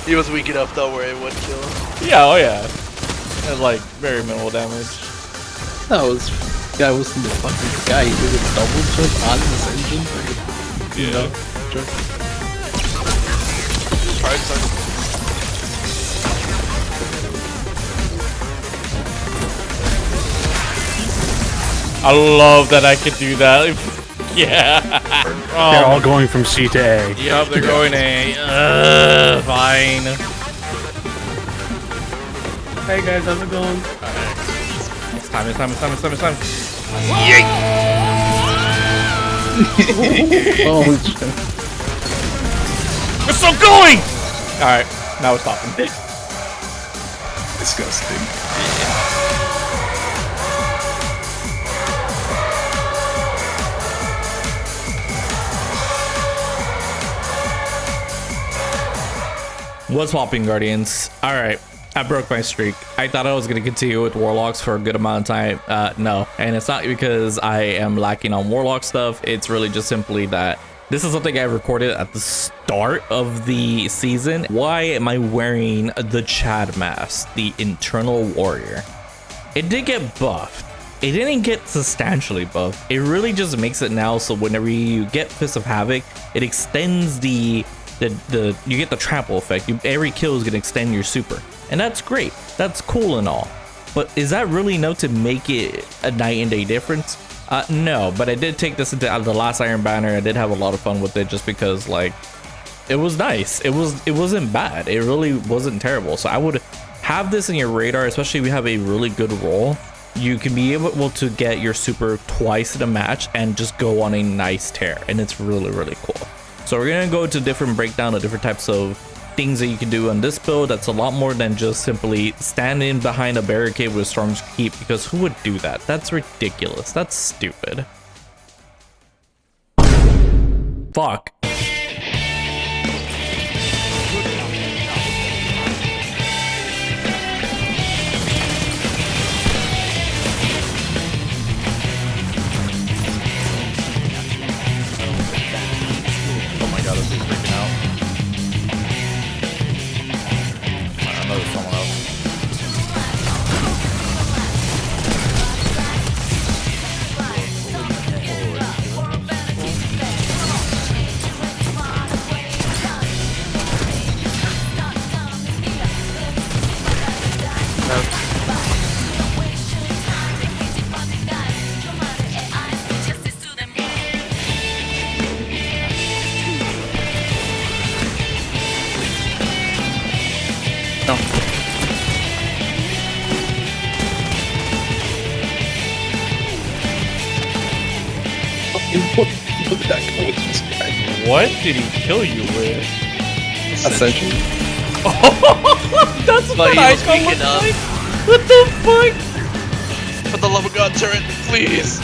He was weak enough though where it would kill. Yeah, oh yeah. That's like very minimal damage. That was guy wasn't the fucking guy. He did a double jump on this engine. Like, you know, jump. I love that I could do that. Yeah. They're all going from C to A. Yep, they're going A. Fine. Hey guys, how's it going? It's time. Holy shit. We're still going! Alright, now we're stopping. Disgusting. What's popping, Guardians? Alright, I broke my streak. I thought I was going to continue with Warlocks for a good amount of time. No, and it's not because I am lacking on Warlock stuff. It's really just simply that this is something I recorded at the start of the season. Why am I wearing the Chad mask, the Internal Warrior? It did get buffed. It didn't get substantially buffed. It really just makes it now so whenever you get Fist of Havoc, it extends you get the trample effect. Every kill is gonna extend your super, and that's great. That's cool and all, but is that really enough to make it a night and day difference? No, but I did take this into the last Iron Banner. I did have a lot of fun with it just because like it was nice. It wasn't bad. It really wasn't terrible. So I would have this in your radar, especially if you have a really good roll. You can be able to get your super twice in a match and just go on a nice tear, and it's really cool. So we're gonna go to different breakdown of different types of things that you can do on this build. That's a lot more than just simply standing behind a barricade with Storm's Keep, because who would do that? That's ridiculous. That's stupid. Fuck. What did he kill you with? Ascension. Oh, that's But what he I was weak enough. like. What the fuck? For the love of God, turret, please!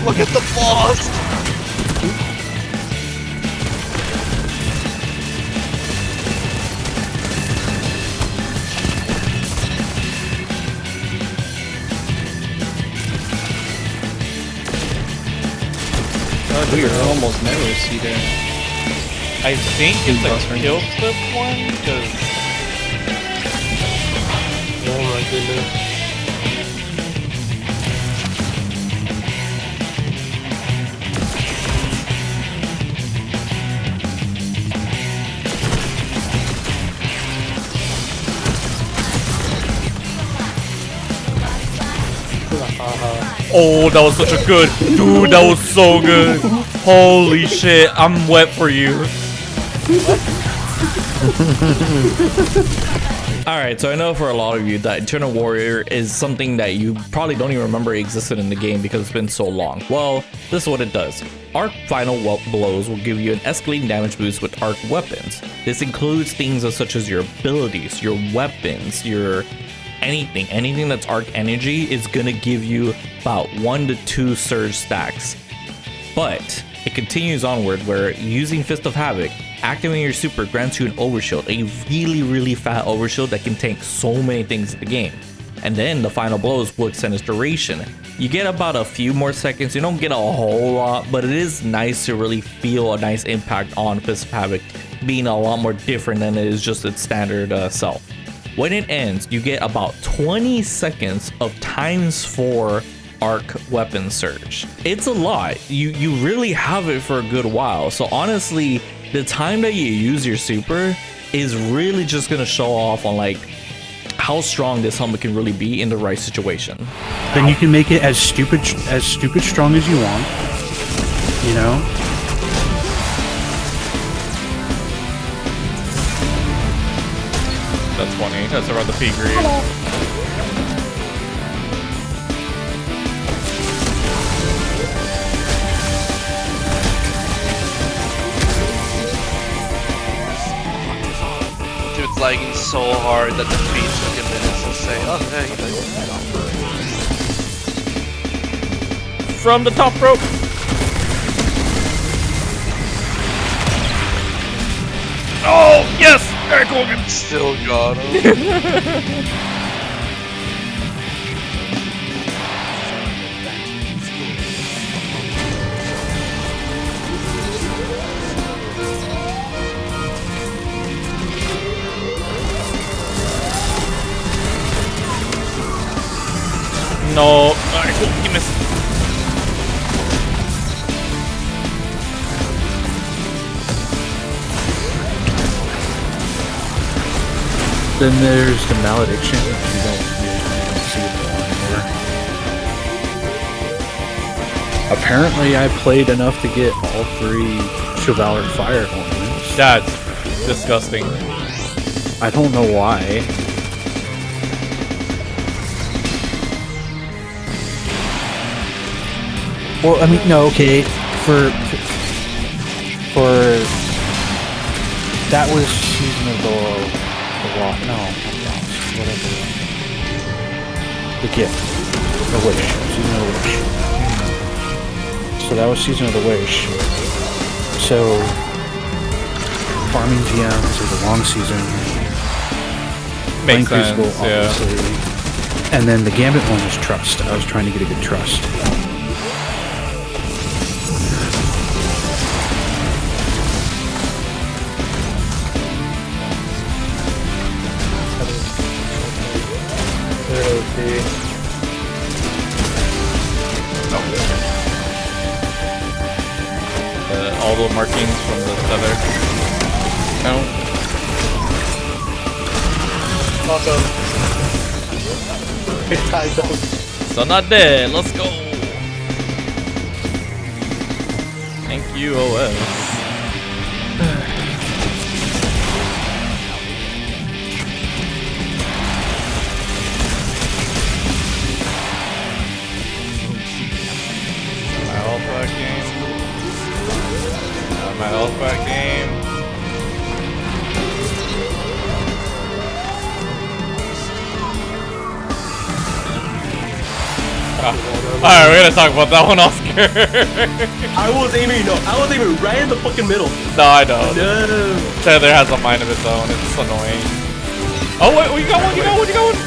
Look at the boss! We are almost never see there. I think it's a kill clip one, because... Oh my goodness. Oh, that was such a good... Dude, that was so good. Holy shit, I'm wet for you. Alright, so I know for a lot of you that Eternal Warrior is something that you probably don't even remember existed in the game because it's been so long. Well, this is what it does. Arc Final Blows will give you an escalating damage boost with arc weapons. This includes things such as your abilities, your weapons, your anything that's arc energy is gonna give you about 1 to 2 surge stacks. But it continues onward where using Fist of Havoc, activating your super grants you an overshield, a really fat overshield that can tank so many things in the game. And then the final blows will extend its duration. You get about a few more seconds, you don't get a whole lot, but it is nice to really feel a nice impact on Fist of Havoc being a lot more different than it is just its standard self. When it ends, you get about 20 seconds of ×4 arc weapon surge. It's a lot. You really have it for a good while. So honestly, the time that you use your super is really just gonna show off on like how strong this helmet can really be in the right situation. Then you can make it as stupid strong as you want. You know? That's funny. That's around the P grade. Dude's lagging so hard that the feed took a minute to say, oh, hey, from the top rope. Oh, yes! Eric Hogan still got him. No, Eric Hogan, you missed. Then there's the malediction. You don't see it anymore. Apparently, I played enough to get all 3 Chivalric Fire ornaments. That's disgusting. I don't know why. Well, I mean, no, okay. For that was Season of the Rawk. No, whatever. The gift, the wish, Season of the Wish. So that was Season of the Wish. So farming GMs is a long season. Makes Playing sense, Crucible, obviously. And then the Gambit one is trust. I was trying to get a good trust. All the markings from the feather count. So not dead. Let's go. Thank you, OS. My health back game. My health back game. Alright, we're gonna talk about that one, Oscar. I was aiming right in the fucking middle. No, I know. No. Tether has a mind of its own. It's annoying. Oh, wait, you got one, you got one, you got one.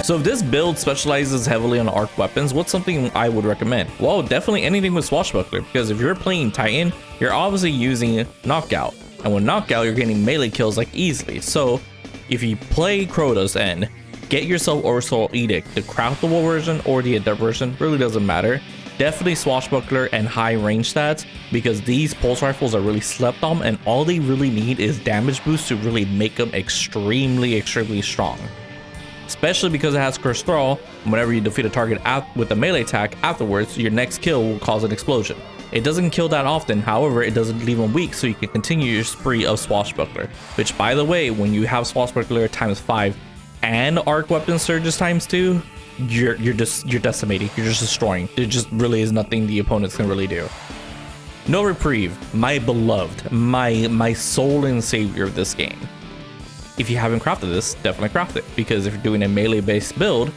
So if this build specializes heavily on arc weapons, what's something I would recommend? Well, definitely anything with Swashbuckler, because if you're playing Titan, you're obviously using Knockout. And with Knockout, you're getting melee kills like easily. So if you play Crota's End, get yourself Orbital Edict, the craftable version or the adept version, really doesn't matter. Definitely Swashbuckler and high range stats, because these pulse rifles are really slept on and all they really need is damage boost to really make them extremely strong. Especially because it has Curse Thrall, whenever you defeat a target with a melee attack afterwards, your next kill will cause an explosion. It doesn't kill that often, however, it doesn't leave them weak, so you can continue your spree of Swashbuckler. Which, by the way, when you have Swashbuckler ×5 and arc weapon surges ×2, you're decimating, you're just destroying. There just really is nothing the opponents can really do. No Reprieve, my beloved, my soul and savior of this game. If you haven't crafted this, definitely craft it, because if you're doing a melee based build,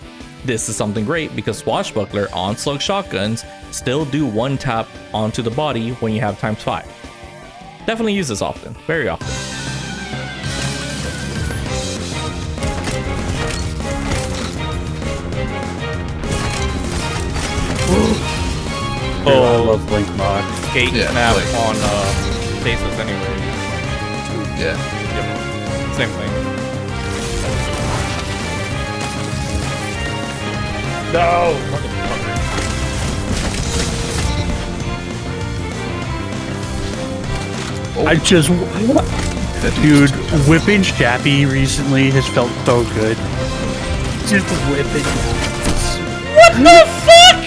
this is something great, because Swashbuckler on slug shotguns still do 1-tap onto the body when you have ×5. Definitely use this often, very often. Oh, I love Blink mod. skate snap on faces anyway. Yeah. Yep. Same thing. No! I just, dude, whipping Chappie recently has felt so good. Just whipping. What the fuck?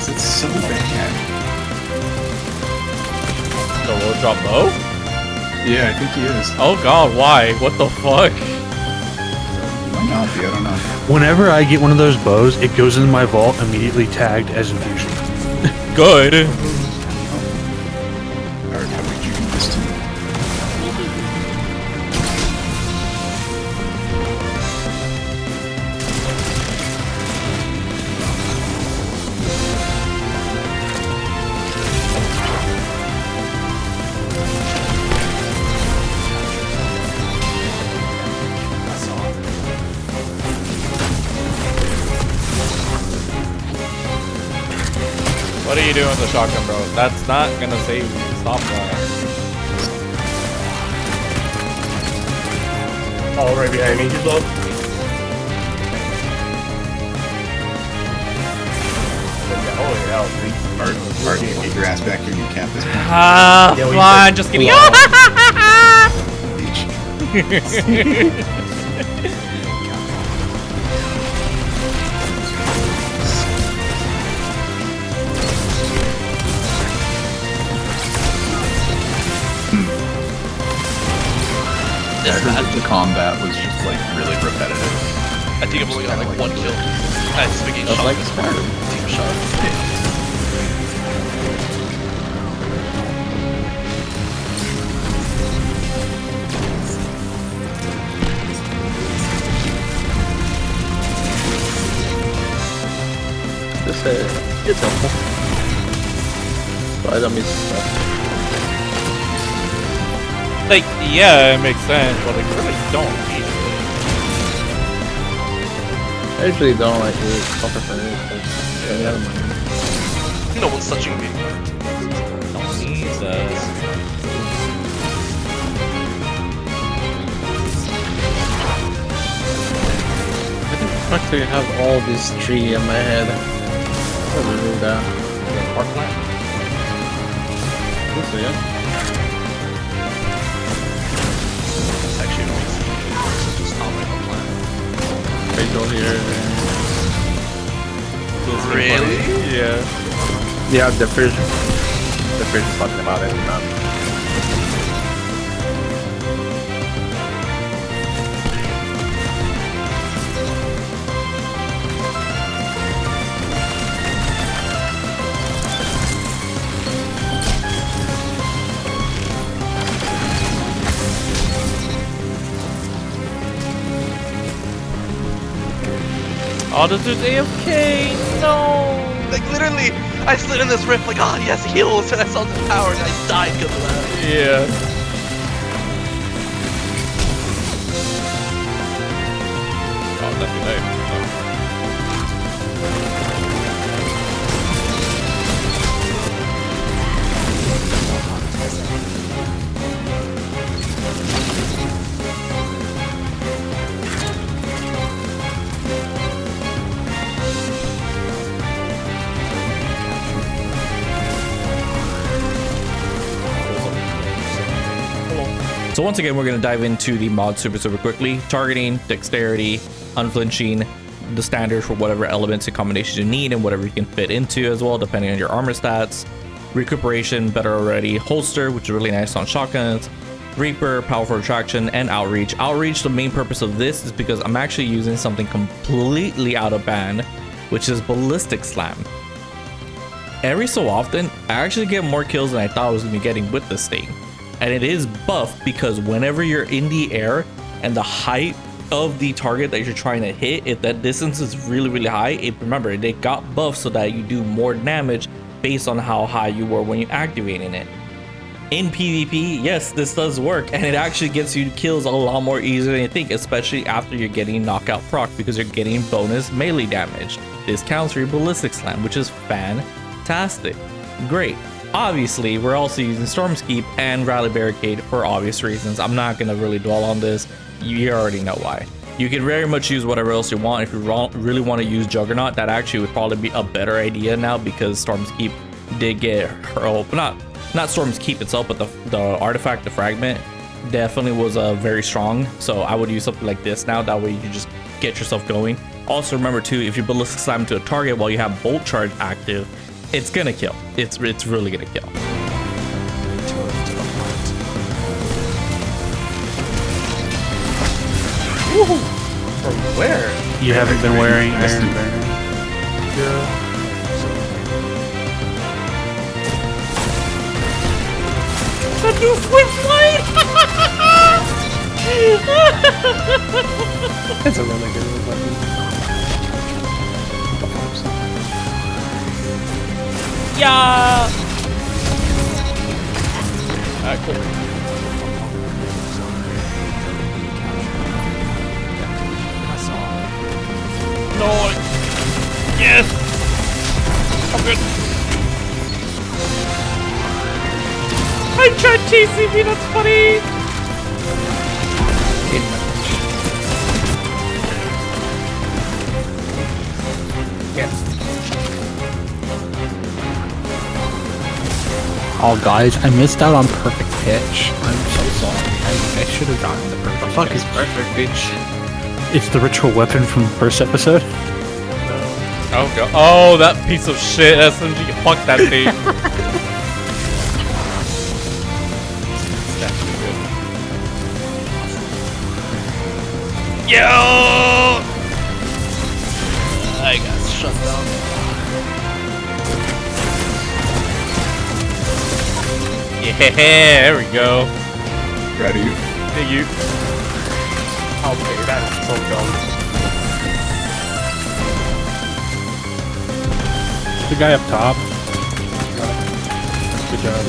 It's so bad. The low drop low? Yeah, I think he is. Oh god, why? What the fuck? Might not be, I don't know. Whenever I get one of those bows, it goes into my vault immediately tagged as infusion. Good. Alright, how did you do this to me? What are you doing with the shotgun, bro? That's not gonna save you. Stop that. Oh, right behind me. He's low. Oh, yeah. Marty, get your ass back here, you can't this Ah, Yeah, we fine, said- just kidding. beach. The combat was just like really repetitive. I think I've only got like 1 kill. I had Spaghetti That's shot. like Skyrim. Team shot. This it's helpful. But I don't miss stuff. Like, yeah, it makes sense, but like, really don't need it. I usually don't like to suffer from it, but yeah, I don't mind. No one's touching me. Don't need this. I think the fact that you have all this tree in my head. I'll remove that. Parkland? So, yeah. Actually, no. It's just not my plan. Right over here. Really? Yeah. Yeah, the fish is talking about it. Oh, this dude's AFK. No. Like, literally, I slid in this rift like, oh, yes, heals, and I saw the power, and I died because of that. Yeah. Oh, that'd be nice. So once again, we're going to dive into the mod super quickly. Targeting, dexterity, unflinching, the standard for whatever elements and combinations you need and whatever you can fit into as well, depending on your armor stats. Recuperation, better already. Holster, which is really nice on shotguns. Reaper, powerful attraction, and outreach. Outreach, the main purpose of this is because I'm actually using something completely out of ban, which is ballistic slam. Every so often, I actually get more kills than I thought I was going to be getting with this thing. And it is buffed because whenever you're in the air and the height of the target that you're trying to hit, if that distance is really, really high, remember, they got buffed so that you do more damage based on how high you were when you're activating it. In PvP, yes, this does work, and it actually gets you kills a lot more easier than you think, especially after you're getting knockout proc, because you're getting bonus melee damage. This counts for your ballistic slam, which is fantastic. Great. Obviously, we're also using Storm's Keep and Rally Barricade for obvious reasons. I'm not going to really dwell on this. You already know why. You can very much use whatever else you want. If you really want to use Juggernaut, that actually would probably be a better idea now because Storm's Keep did get hurled. Not Storm's Keep itself, but the artifact, the fragment, definitely was very strong. So I would use something like this now. That way you can just get yourself going. Also remember too, if you ballistic slam to a target while you have Bolt Charge active, it's gonna kill. It's really gonna kill. From where? You haven't been wearing Iron Banner. The new flip flight! It's a really good weapon. Yeah! Cool. No! Yes! I'm good. I tried chasing me, that's funny! Oh, guys, I missed out on perfect pitch. I'm so sorry. I should have gotten the perfect. The fuck pitch. is perfect, bitch? It's the ritual weapon from the first episode. Oh, God. Oh, that piece of shit SMG. Fuck that thing. It's actually good. Yo! I got shut down. Yeah, there we go. Proud of you. Thank you. Okay, that is so dumb. The guy up top. Good job.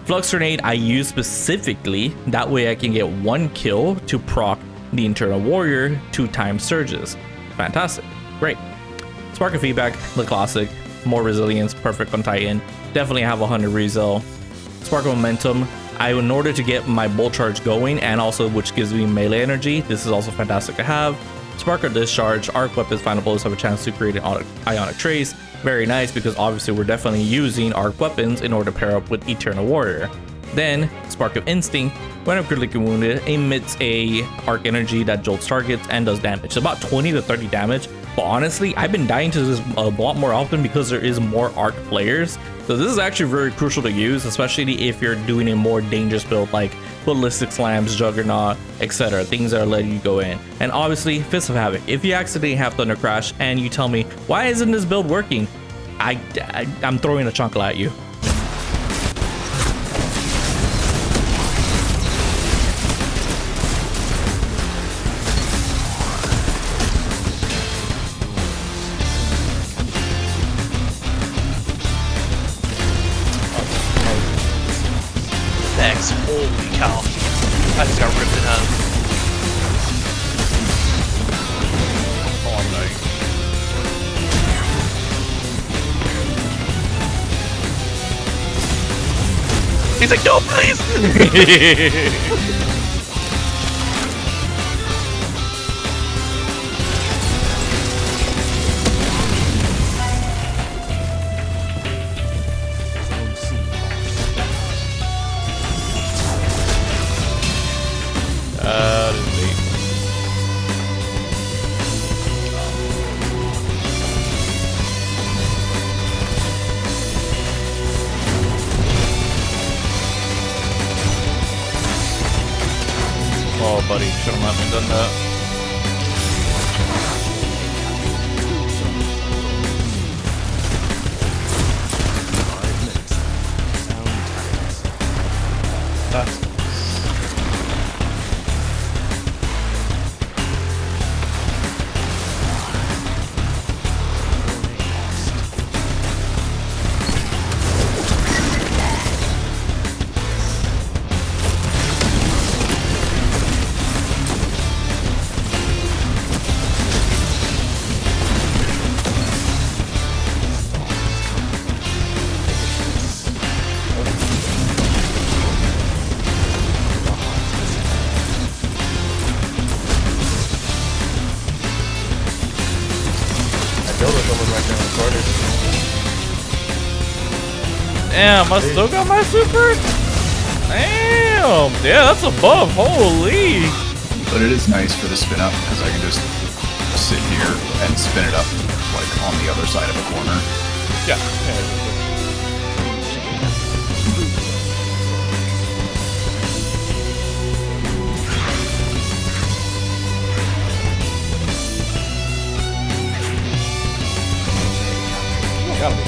Flux Grenade I use specifically, that way I can get 1 kill to proc the Internal Warrior 2 times surges. Fantastic. Great. Spark of Feedback, the classic. More resilience, perfect on Titan. Definitely have 100 rezel. Spark of Momentum, in order to get my Bolt Charge going and also which gives me melee energy, this is also fantastic to have. Spark of Discharge, Arc Weapons, Final Bullets have a chance to create an Ionic Trace. Very nice because obviously we're definitely using Arc Weapons in order to pair up with Eternal Warrior. Then, Spark of Instinct, when I'm critically wounded, emits a arc energy that jolts targets and does damage. It's about 20 to 30 damage, but honestly, I've been dying to this a lot more often because there is more arc players. So this is actually very crucial to use, especially if you're doing a more dangerous build like Ballistic Slams, Juggernaut, etc. Things that are letting you go in. And obviously, Fist of Havoc. If you accidentally have Thunder Crash and you tell me, why isn't this build working? I'm throwing a chunkle at you. Thanks. Holy cow. I just got ripped in half. Oh, I'm dying. He's like, no, please! Oh, buddy, should've let me done that. That's fucking recorded. Damn, I still got my super? Damn, yeah, that's a buff, holy. But it is nice for the spin up because I can just sit here and spin it up like on the other side of a corner. Yeah. Gotta be.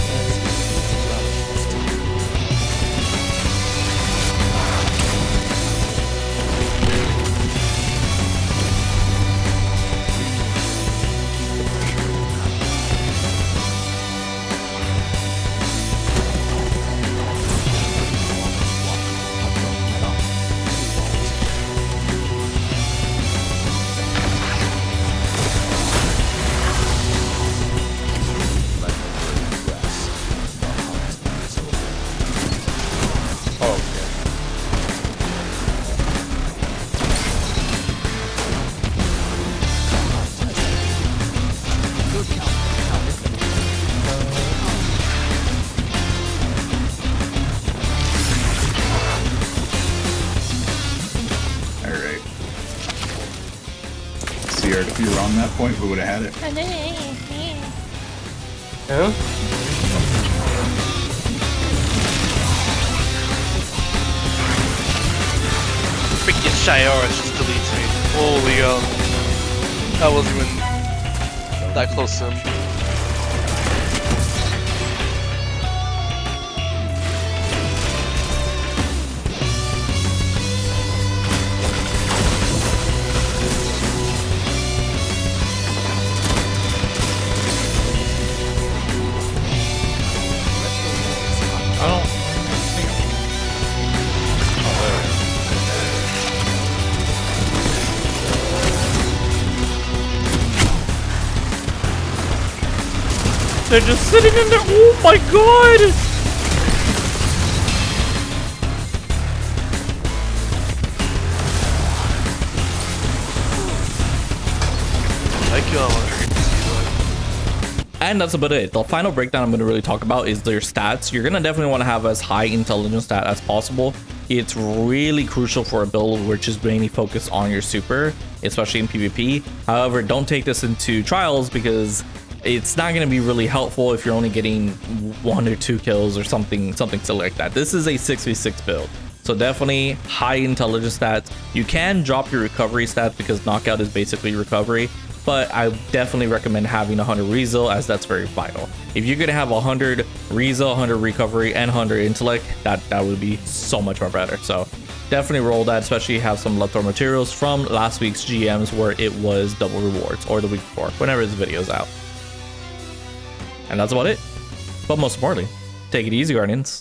If you were on that point, we would have had it. Yeah? Freaking Shiara just deletes me. Holy that wasn't even that close to him. They're just sitting in there. Oh my god! And that's about it. The final breakdown I'm going to really talk about is their stats. You're going to definitely want to have as high intelligence stat as possible. It's really crucial for a build which is mainly focused on your super, especially in PvP. However, don't take this into trials because it's not going to be really helpful if you're only getting 1 or 2 kills or something silly like that. This is a 6v6 build, so definitely high intelligence stats. You can drop your recovery stats because knockout is basically recovery, but I definitely recommend having 100 resil as that's very vital. If you're going to have 100 resil, 100 recovery, and 100 intellect, that would be so much more better. So definitely roll that, especially have some leftover materials from last week's GMs where it was double rewards, or the week before, whenever this video's out. And that's about it. But most importantly, take it easy, Guardians.